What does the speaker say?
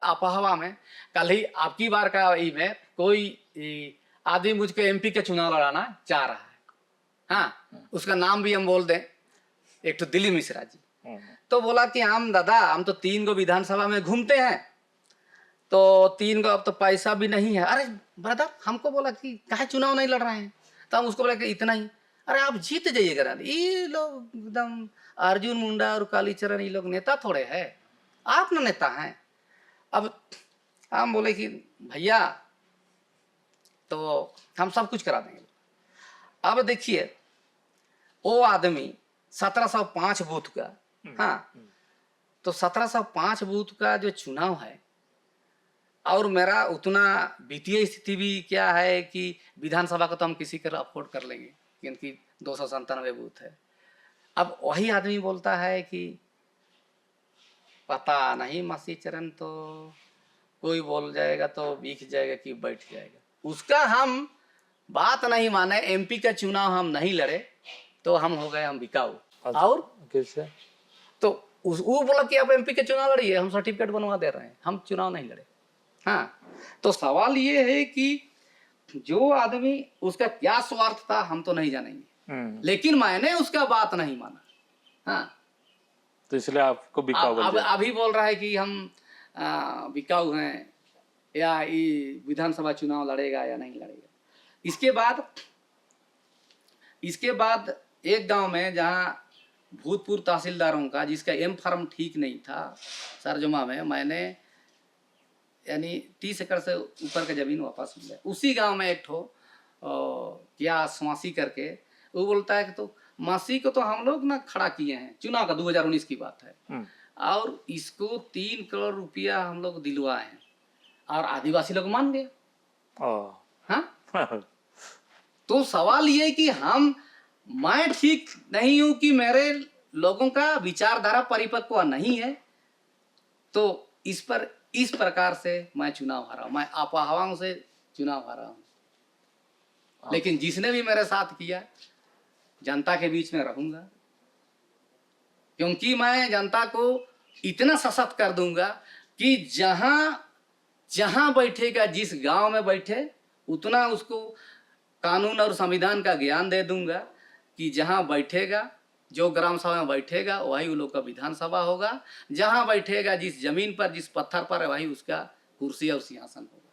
अफवाह में कल ही आपकी बार का ई में कोई आदमी मुझको एमपी का चुनाव लड़ाना चाह रहा है। हाँ, उसका नाम भी हम बोल दें, एक तो दिलीप मिश्रा जी। तो बोला कि हम दादा हम तो 3 गो विधानसभा में घूमते हैं, तो 3 गो अब तो पैसा भी नहीं है। अरे ब्रदर, हमको बोला कि काहे चुनाव नहीं लड़ रहे हैं, तो हम उसको बोला कि इतना ही। अरे आप जीत जाइएगा। ये लोग एकदम अर्जुन मुंडा और कालीचरण, ये लोग नेता थोड़े है, आप ना नेता हैं। अब हम बोले कि भैया तो हम सब कुछ करा देंगे। अब देखिए वो आदमी 1705 बूथ का, हाँ, तो 1705 बूथ का जो चुनाव है, और मेरा उतना वित्तीय स्थिति भी क्या है कि विधानसभा को तो हम किसी का अफोर्ड कर लेंगे, क्योंकि 297 बूथ है। अब वही आदमी बोलता है कि पता नहीं मसीह चरण तो कोई बोल जाएगा तो बिक जाएगा कि बैठ जाएगा, उसका हम बात नहीं माने। एमपी का चुनाव हम नहीं लड़े तो हम हो गए हम बिकाऊ। और कैसे? तो वो बोला कि आप एमपी के चुनाव लड़िए, हम सर्टिफिकेट बनवा दे रहे हैं, हम चुनाव नहीं लड़े। हाँ, तो सवाल ये है कि जो आदमी, उसका क्या स्वार्थ था हम तो नहीं जानेंगे, लेकिन मैंने उसका बात नहीं माना। हाँ, तो इसलिए आपको बिकाऊ बोल दिया। अभी बोल रहा है कि हम बिकाऊ हैं, या ये विधानसभा चुनाव लड़ेगा या नहीं लड़ेगा। इसके बाद एक गांव में जहाँ भूतपूर्व तहसीलदारों का, जिसका एम फार्म ठीक नहीं था सरजुमा में, मैंने यानी 30 एकड़ से ऊपर का जमीन वापस मिला। उसी गांव में एक ठो क्या स्वासी करके, वो बोलता है कि तो मासी को तो हम लोग ना खड़ा किए हैं, चुनाव का 2019 की बात है, और इसको 3 करोड़ रुपया हम लोग दिलवाए हैं, और आदिवासी लोग मान गए। हाँ तो सवाल ये कि मैं ठीक नहीं हूं कि मेरे लोगों का विचारधारा परिपक्व नहीं है, तो इस प्रकार से मैं चुनाव हारा हूं, मैं अफवाहों से चुनाव हारा हूं। लेकिन जिसने भी मेरे साथ किया, जनता के बीच में रहूंगा, क्योंकि मैं जनता को इतना सशक्त कर दूंगा कि जहां बैठेगा, जिस गांव में बैठे, उतना उसको कानून और संविधान का ज्ञान दे दूंगा कि जहां बैठेगा, जो ग्राम सभा में बैठेगा वही उन लोग का विधानसभा होगा, जहां बैठेगा जिस जमीन पर, जिस पत्थर पर, वही उसका कुर्सी और सिंहासन होगा।